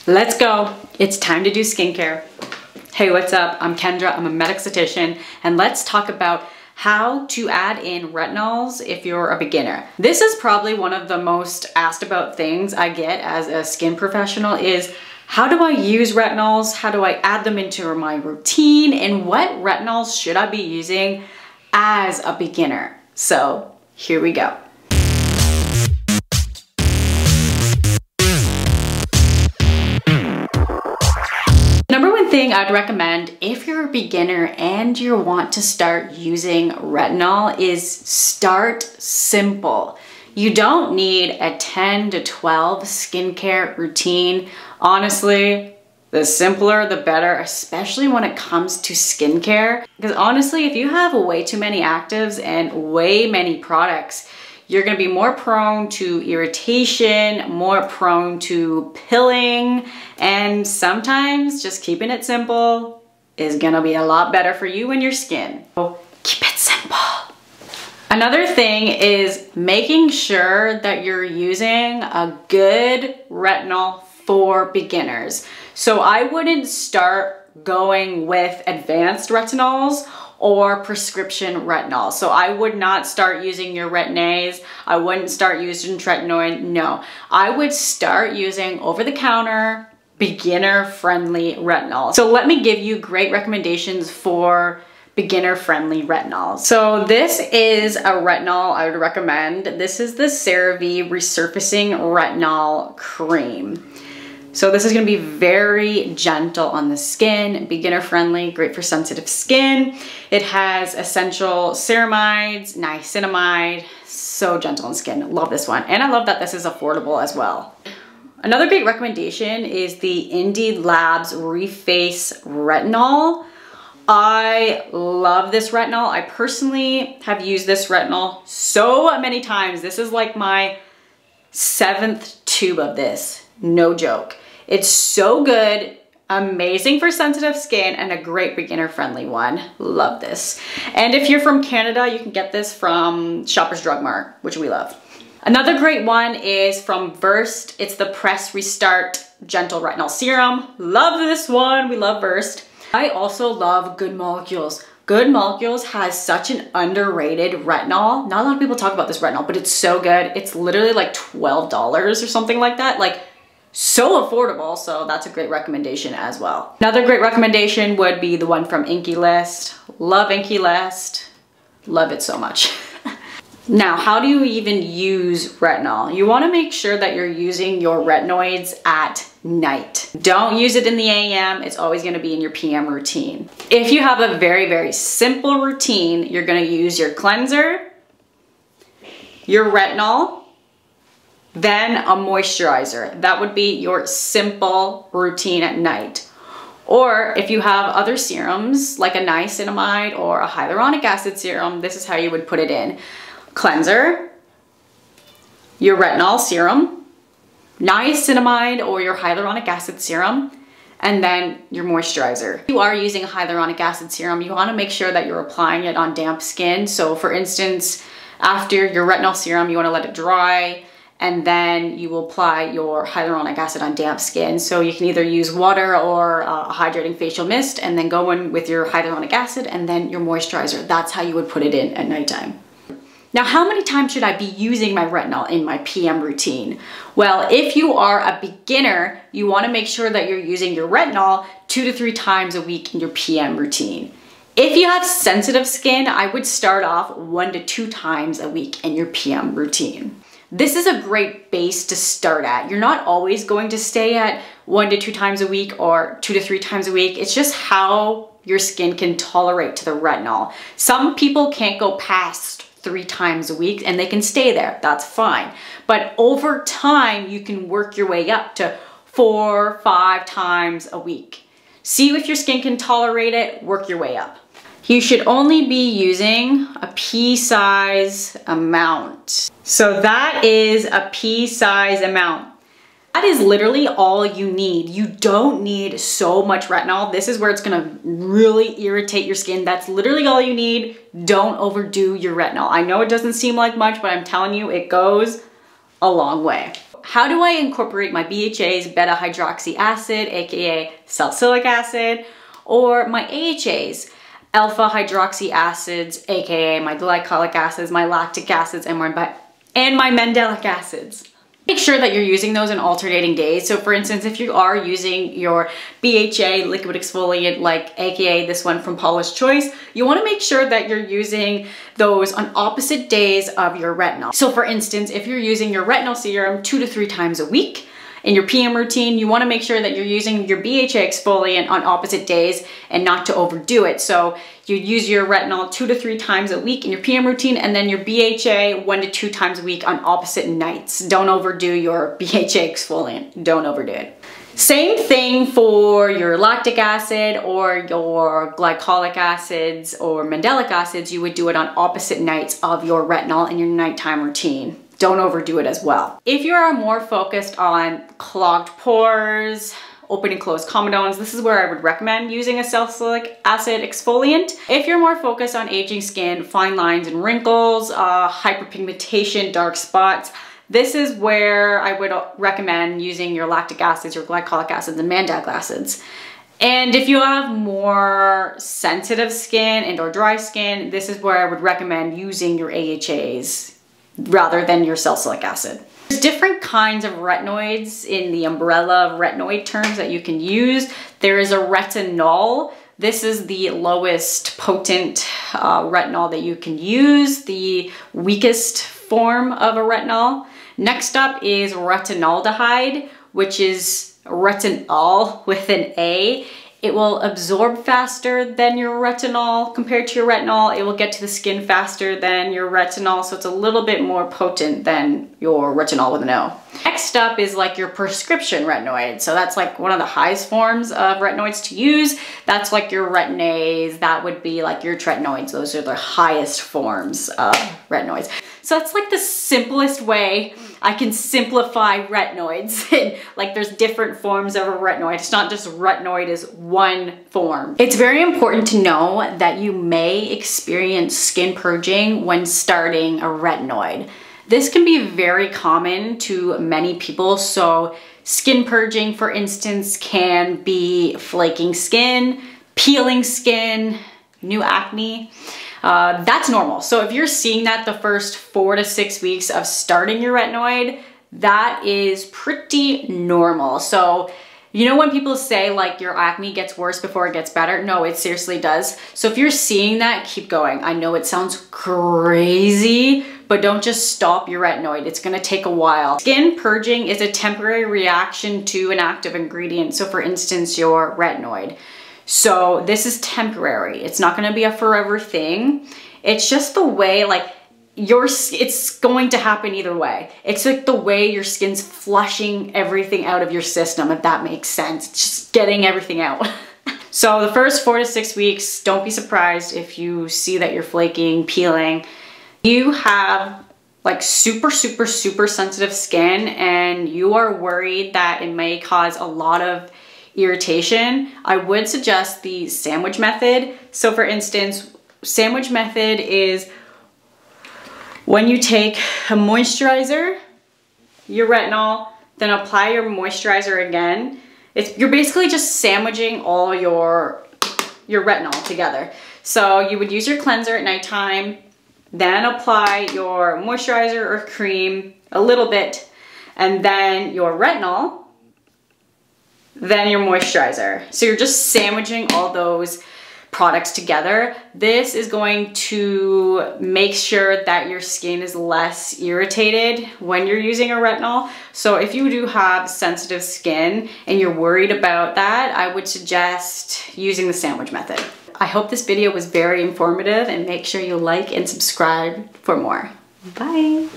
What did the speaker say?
Let's go. It's time to do skincare. Hey, what's up? I'm Kendra, I'm a Aesthetician, and let's talk about how to add in retinols if you're a beginner. This is probably one of the most asked about things I get as a skin professional is, how do I use retinols? How do I add them into my routine? And what retinols should I be using as a beginner? So here we go. Number one thing I'd recommend if you're a beginner and you want to start using retinol is start simple. You don't need a 10 to 12 skincare routine. Honestly, the simpler the better, especially when it comes to skincare. Because honestly, if you have way too many actives and way many products, you're gonna be more prone to irritation, more prone to pilling, and sometimes just keeping it simple is gonna be a lot better for you and your skin. So keep it simple. Another thing is making sure that you're using a good retinol for beginners. So I wouldn't start going with advanced retinols or prescription retinol. So I would not start using your Retinoids. I wouldn't start using Retinoid, no. I would start using over-the-counter, beginner-friendly retinol. So let me give you great recommendations for beginner-friendly retinols. So this is a retinol I would recommend. This is the Cerave Resurfacing Retinol Cream. So this is gonna be very gentle on the skin, beginner friendly, great for sensitive skin. It has essential ceramides, niacinamide, so gentle on skin. Love this one. And I love that this is affordable as well. Another great recommendation is the Indie Labs Reface Retinol. I love this retinol. I personally have used this retinol so many times. This is like my 7th tube of this, no joke. It's so good, amazing for sensitive skin, and a great beginner-friendly one. Love this. And if you're from Canada, you can get this from Shoppers Drug Mart, which we love. Another great one is from Versed. It's the Press Restart Gentle Retinol Serum. Love this one, we love Versed. I also love Good Molecules. Good Molecules has such an underrated retinol. Not a lot of people talk about this retinol, but it's so good. It's literally like $12 or something like that. Like, so affordable, so that's a great recommendation as well. Another great recommendation would be the one from Inkey List. Love Inkey List, love it so much. Now, how do you even use retinol? You wanna make sure that you're using your retinoids at night. Don't use it in the AM, it's always gonna be in your PM routine. If you have a very, very simple routine, you're gonna use your cleanser, your retinol, then a moisturizer. That would be your simple routine at night. Or if you have other serums, like a niacinamide or a hyaluronic acid serum, this is how you would put it in. Cleanser, your retinol serum, niacinamide or your hyaluronic acid serum, and then your moisturizer. If you are using a hyaluronic acid serum, you wanna make sure that you're applying it on damp skin. So for instance, after your retinol serum, you wanna let it dry, and then you will apply your hyaluronic acid on damp skin. So you can either use water or a hydrating facial mist and then go in with your hyaluronic acid and then your moisturizer. That's how you would put it in at nighttime. Now, how many times should I be using my retinol in my PM routine? Well, if you are a beginner, you wanna make sure that you're using your retinol 2 to 3 times a week in your PM routine. If you have sensitive skin, I would start off 1 to 2 times a week in your PM routine. This is a great base to start at. You're not always going to stay at 1 to 2 times a week or 2 to 3 times a week. It's just how your skin can tolerate to the retinol. Some people can't go past 3 times a week and they can stay there, that's fine. But over time, you can work your way up to 4, 5 times a week. See if your skin can tolerate it, work your way up. You should only be using a pea-size amount. So that is a pea-size amount. That is literally all you need. You don't need so much retinol. This is where it's gonna really irritate your skin. That's literally all you need. Don't overdo your retinol. I know it doesn't seem like much, but I'm telling you, it goes a long way. how do I incorporate my BHAs, beta hydroxy acid, aka salicylic acid, or my AHAs, alpha hydroxy acids, aka my glycolic acids, my lactic acids, and my mandelic acids? Make sure that you're using those in alternating days. So for instance, if you are using your BHA liquid exfoliant, like aka this one from Paula's Choice, you want to make sure that you're using those on opposite days of your retinol. So for instance, if you're using your retinol serum 2 to 3 times a week in your PM routine, you want to make sure that you're using your BHA exfoliant on opposite days and not to overdo it. So you use your retinol 2 to 3 times a week in your PM routine, and then your BHA 1 to 2 times a week on opposite nights. Don't overdo your BHA exfoliant. Don't overdo it. Same thing for your lactic acid or your glycolic acids or mandelic acids. You would do it on opposite nights of your retinol in your nighttime routine. Don't overdo it as well. If you are more focused on clogged pores, open and closed comedones, this is where I would recommend using a salicylic acid exfoliant. If you're more focused on aging skin, fine lines and wrinkles, hyperpigmentation, dark spots, this is where I would recommend using your lactic acids, your glycolic acids, and mandelic acids. And if you have more sensitive skin and or dry skin, this is where I would recommend using your AHAs rather than your salicylic acid. There's different kinds of retinoids in the umbrella of retinoid terms that you can use. There is a retinol. This is the lowest potent retinol that you can use, the weakest form of a retinol. Next up is retinaldehyde, which is retinol with an A. It will absorb faster than your retinol. Compared to your retinol, it will get to the skin faster than your retinol, so it's a little bit more potent than your retinol with an O. Next up is like your prescription retinoid. So that's like one of the highest forms of retinoids to use. That's like your retin-As, that would be like your tretinoids. Those are the highest forms of retinoids. So it's like the simplest way I can simplify retinoids. Like there's different forms of a retinoid. It's not just retinoid is one form. It's very important to know that you may experience skin purging when starting a retinoid. This can be very common to many people. So skin purging, for instance, can be flaking skin, peeling skin, new acne. That's normal. So if you're seeing that the first 4 to 6 weeks of starting your retinoid, that is pretty normal. So you know when people say like your acne gets worse before it gets better? No, it seriously does. So if you're seeing that, keep going. I know it sounds crazy, but don't just stop your retinoid. It's gonna take a while. Skin purging is a temporary reaction to an active ingredient. So for instance, your retinoid. So this is temporary. It's not gonna be a forever thing. It's just the way like it's going to happen either way. It's like the way your skin's flushing everything out of your system, if that makes sense. It's just getting everything out. So the first 4 to 6 weeks, don't be surprised if you see that you're flaking, peeling. You have like super sensitive skin and you are worried that it may cause a lot of irritation, I would suggest the sandwich method. So for instance, sandwich method is when you take a moisturizer, your retinol, then apply your moisturizer again. You're basically just sandwiching all your retinol together. So you would use your cleanser at nighttime, then apply your moisturizer or cream a little bit, and then your retinol, then your moisturizer. So you're just sandwiching all those products together. This is going to make sure that your skin is less irritated when you're using a retinol. So if you do have sensitive skin and you're worried about that, I would suggest using the sandwich method. I hope this video was very informative and make sure you like and subscribe for more. Bye.